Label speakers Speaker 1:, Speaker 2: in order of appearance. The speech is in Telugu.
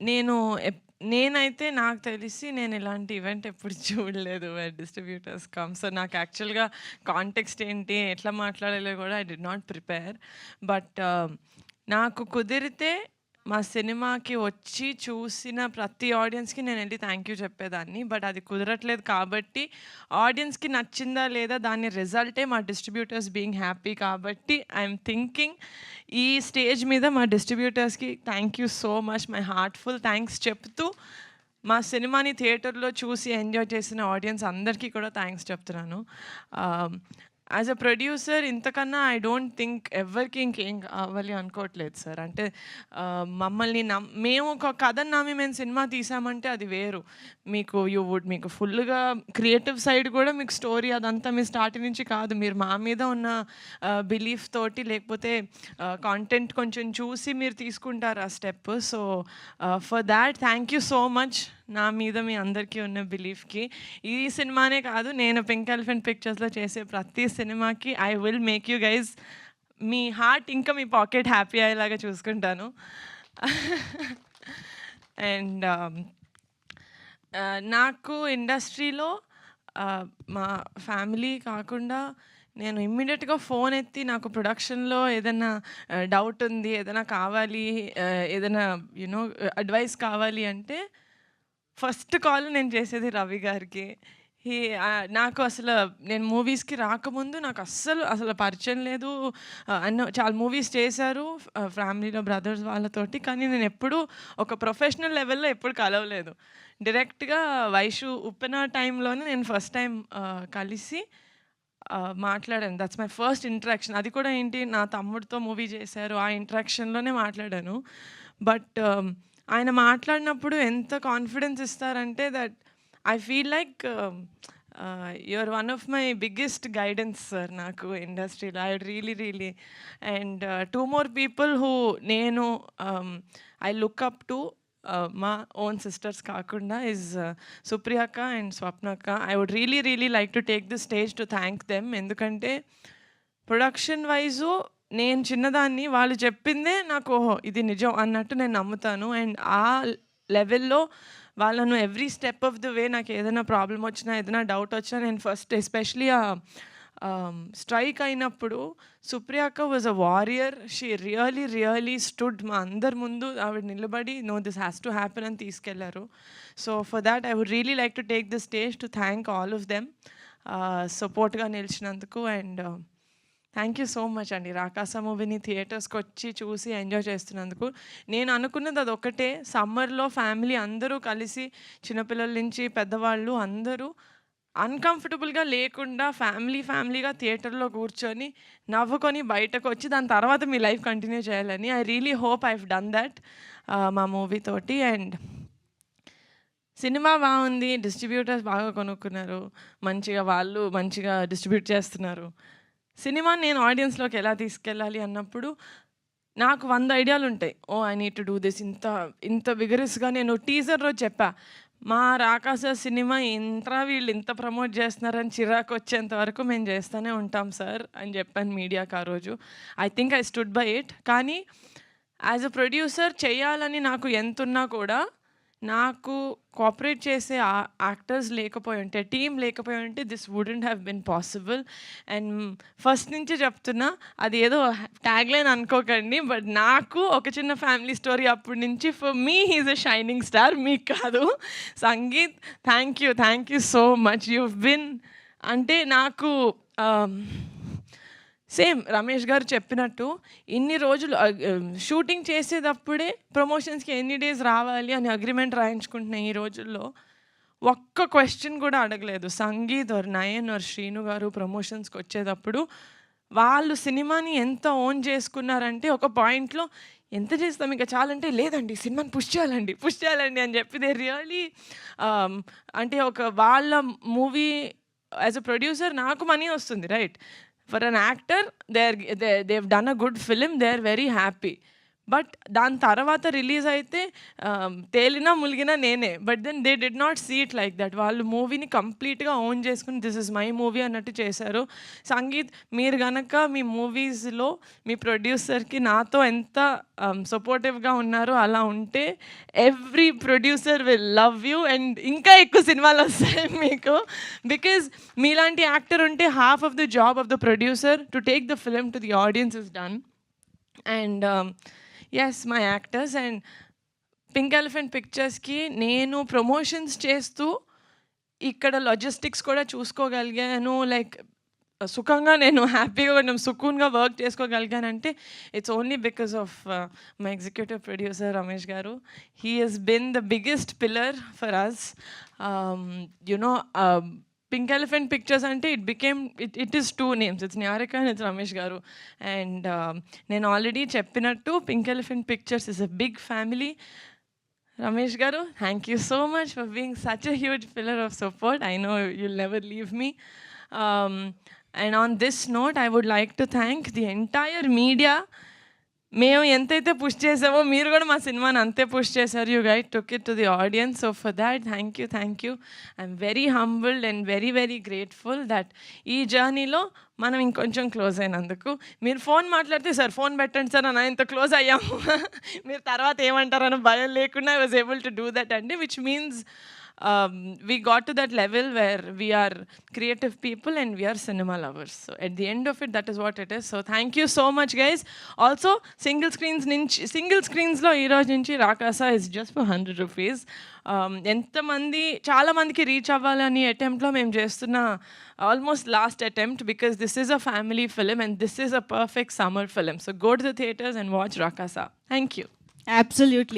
Speaker 1: నేను ఎప్ నేనైతే నాకు తెలిసి నేను ఇలాంటి ఈవెంట్ ఎప్పుడు చూడలేదు వేర్ డిస్ట్రిబ్యూటర్స్ కమ్. సో, నాకు యాక్చువల్‌గా కాంటెక్స్ట్ ఏంటి, ఎట్లా మాట్లాడాలో కూడా I did not prepare. But నాకు కుదిరితే మా సినిమాకి వచ్చి చూసిన ప్రతి ఆడియన్స్‌కి నేనెళ్ళి థ్యాంక్ యూ చెప్పేదాన్ని. బట్ అది కుదరట్లేదు కాబట్టి ఆడియన్స్‌కి నచ్చిందా లేదా దాని రిజల్టే మా డిస్ట్రిబ్యూటర్స్ బీయింగ్ హ్యాపీ కాబట్టి ఐయామ్ థింకింగ్ ఈ స్టేజ్ మీద మా డిస్ట్రిబ్యూటర్స్‌కి thank you so much. My heartful thanks చెప్తూ మా సినిమాని థియేటర్‌లో చూసి ఎంజాయ్ చేసిన ఆడియన్స్ అందరికీ కూడా థ్యాంక్స్ చెప్తున్నాను. యాజ్ అ ప్రొడ్యూసర్ ఇంతకన్నా ఐ డోంట్ థింక్ ఎవ్వరికి ఇంకేం కావాలి అనుకోవట్లేదు సార్. అంటే మమ్మల్ని మేము ఒక కథను నమ్మి మేము సినిమా తీసామంటే అది వేరు. మీకు ఫుల్‌గా క్రియేటివ్ సైడ్ కూడా మీకు స్టోరీ అదంతా మీ స్టార్టింగ్ నుంచి కాదు. మీరు మా మీద ఉన్న బిలీఫ్ తోటి లేకపోతే కాంటెంట్ కొంచెం చూసి మీరు తీసుకుంటారు ఆ step. So, for that thank you so much. నా మీద మీ అందరికీ ఉన్న బిలీఫ్‌కి. ఈ సినిమానే కాదు, నేను పింక్ ఎలిఫెంట్ పిక్చర్స్‌లో చేసే ప్రతి సినిమాకి I will make you guys me heart ఇంకా మీ పాకెట్ హ్యాపీ అయ్యేలాగా చూసుకుంటాను. అండ్ నాకు ఇండస్ట్రీలో మా ఫ్యామిలీ కాకుండా నేను ఇమ్మీడియట్‌గా ఫోన్ ఎత్తి నాకు ప్రొడక్షన్‌లో ఏదన్నా డౌట్ ఉంది, ఏదైనా కావాలి, ఏదైనా అడ్వైస్ కావాలి అంటే ఫస్ట్ కాల్ నేను చేసేది రవి గారికి. నాకు నేను మూవీస్‌కి రాకముందు నాకు అసలు పరిచయం లేదు. చాలా మూవీస్ చేశారు ఫ్యామిలీలో బ్రదర్స్ వాళ్ళతోటి. కానీ నేను ఎప్పుడూ ఒక ప్రొఫెషనల్ లెవెల్‌లో ఎప్పుడు కలవలేదు. డైరెక్ట్‌గా వైషు ఉప్పెన టైంలోనే నేను ఫస్ట్ టైం కలిసి మాట్లాడాను. That's my first interaction. అది కూడా ఏంటి, నా తమ్ముడితో మూవీ చేశారు. ఆ ఇంటరాక్షన్‌లోనే మాట్లాడాను. బట్ ఆయన మాట్లాడినప్పుడు ఎంత కాన్ఫిడెన్స్ ఇస్తారంటే that I feel like you are one of my biggest guidance sir నాకు ఇండస్ట్రీలో. I really and 2 more people who నేను ఐ లుక్ అప్ టు మా ఓన్ సిస్టర్స్ కాకుండా ఈజ్ సుప్రియ అక్క అండ్ స్వప్న అక్క. I would really like to take this stage to thank them. ఎందుకంటే ప్రొడక్షన్ వైజు నేను చిన్నదాన్ని, వాళ్ళు చెప్పిందే నాకు ఓహో ఇది నిజం అన్నట్టు నేను నమ్ముతాను. అండ్ ఆ లెవెల్‌లో వాళ్ళను every step of the way నాకు ఏదైనా ప్రాబ్లమ్ వచ్చినా, ఏదైనా డౌట్ వచ్చినా నేను ఫస్ట్ ఎస్పెషలీ స్ట్రైక్ అయినప్పుడు సుప్రియ అక్క was a warrior. She really stood మా అందరి ముందు ఆవిడ నిలబడి no this has to happen అని తీసుకెళ్లారు. So for that I would really like to take this stage to thank all of them సపోర్ట్‌గా నిలిచినందుకు. And thank you so much అండి. రాకాస మూవీని థియేటర్స్‌కి వచ్చి చూసి ఎంజాయ్ చేస్తున్నందుకు. నేను అనుకున్నది అదొక్కటే, సమ్మర్‌లో ఫ్యామిలీ అందరూ కలిసి చిన్నపిల్లల నుంచి పెద్దవాళ్ళు అందరూ అన్‌కంఫర్టబుల్‌గా లేకుండా ఫ్యామిలీగా థియేటర్‌లో కూర్చొని నవ్వుకొని బయటకొచ్చి దాని తర్వాత మీ లైఫ్ కంటిన్యూ చేయాలని I really hope I have done that మా మూవీ తోటి. అండ్ సినిమా బాగుంది, డిస్ట్రిబ్యూటర్స్ బాగా కొనుక్కున్నారు, మంచిగా డిస్ట్రిబ్యూట్ చేస్తున్నారు. సినిమాని నేను ఆడియన్స్‌లోకి ఎలా తీసుకెళ్ళాలి అన్నప్పుడు నాకు 100 ఐడియాలుంటాయి. Oh! I need to do this. ఇంత విగరస్‌గా నేను టీజర్‌లో చెప్పా. మా రాకాస సినిమా ఏంట్రా వీళ్ళు ఇంత ప్రమోట్ చేస్తున్నారని చిరాకొచ్చేంత వరకు మేము చేస్తూనే ఉంటాం సార్ అని చెప్పాను మీడియాకి ఆ రోజు. I think I stood by it. కానీ యాజ్ అ ప్రొడ్యూసర్ చేయాలని నాకు ఎంతున్నా కూడా నాకు కోఆపరేట్ చేసే యాక్టర్స్ లేకపోయి ఉంటే, టీమ్ లేకపోయి ఉంటే this wouldn't have been possible. And first నుంచి చెప్తున్నా, అది ఏదో ట్యాగ్లైన్ అనుకోకండి, బట్ నాకు ఒక చిన్న ఫ్యామిలీ స్టోరీ అప్పటి నుంచి for me he's a shining star, మీకు కాదు. Sangeet thank you so much. You've been అంటే నాకు సేమ్ రమేష్ గారు చెప్పినట్టు ఇన్ని రోజులు షూటింగ్ చేసేటప్పుడే ప్రమోషన్స్‌కి ఎన్ని డేస్ రావాలి అని అగ్రీమెంట్ రాయించుకుంటున్న ఈ రోజుల్లో ఒక్క క్వెషన్ కూడా అడగలేదు. సంగీత్ ఆర్ నయన్ ఆర్ శ్రీను గారు ప్రమోషన్స్‌కి వచ్చేటప్పుడు వాళ్ళు సినిమాని ఎంత ఓన్ చేసుకున్నారంటే ఒక పాయింట్‌లో ఎంత చేస్తాం ఇక చాలంటే, లేదండి సినిమాని పుష్ చేయాలండి అని చెప్పి దే రియల్లీ అంటే ఒక వాళ్ళ మూవీ యాజ్ అ ప్రొడ్యూసర్ నాకు మనీ వస్తుంది right. For an actor, they've done a good film, they're very happy. But దాని తర్వాత రిలీజ్ అయితే తేలినా ములిగినా నేనే. But then they did not see it like that. వాళ్ళు మూవీని కంప్లీట్గా ఓన్ చేసుకుని దిస్ ఇస్ మై మూవీ అన్నట్టు చేశారు. సంగీత్, మీరు గనక మీ మూవీస్లో మీ ప్రొడ్యూసర్కి నాతో ఎంత సపోర్టివ్గా ఉన్నారో అలా ఉంటే every producer will love you and ఇంకా ఎక్కువ సినిమాలు వస్తాయి మీకు. బికాజ్ మీలాంటి యాక్టర్ ఉంటే half of the job of the producer to take the film to the audience is done. And yes, my actors and pink elephant పిక్చర్స్కి నేను ప్రమోషన్స్ చేస్తూ ఇక్కడ లాజిస్టిక్స్ కూడా చూసుకోగలిగాను. లైక్ సుఖంగా నేను హ్యాపీగా కొంచెం సుకూన్గా వర్క్ చేసుకోగలిగానంటే it's only because of my executive producer Ramesh garu. He has been the biggest pillar for us. You know pink elephant pictures అంటే it is 2 names. It's Niharika and it's Ramesh garu. And నేను ఆల్రెడీ చెప్పినట్టు pink elephant pictures is a big family. Ramesh garu, thank you so much for being such a huge pillar of support. I know you'll never leave me. And on this note, I would like to thank the entire media. మేము ఎంతైతే పుష్ చేసామో మీరు కూడా మా సినిమాని అంతే పుష్ చేశారు. You guide took it to the audience. So for that thank you. I'm very humbled and very very grateful that ఈ జర్నీలో మనం ఇంకొంచెం క్లోజ్ అయినందుకు. మీరు ఫోన్ మాట్లాడితే సార్ ఫోన్ పెట్టండి సార్ అని ఇంత క్లోజ్ అయ్యాము మీరు తర్వాత ఏమంటారని భయం లేకుండా I was able to do that అండి, which means we got to that level where we are creative people and we are cinema lovers. So at the end of it, that is what it is. So thank you so much, guys. Also, single screens lo ee roju nunchi Rakasa is just for 100 rupees. చాలా మందికి రీచ్ అవ్వాలని అటెంప్ట్లో మేము చేస్తున్న almost last attempt, because this is a family film and this is a perfect summer film. So go to the theatres and watch Rakasa. Thank you.
Speaker 2: Absolutely.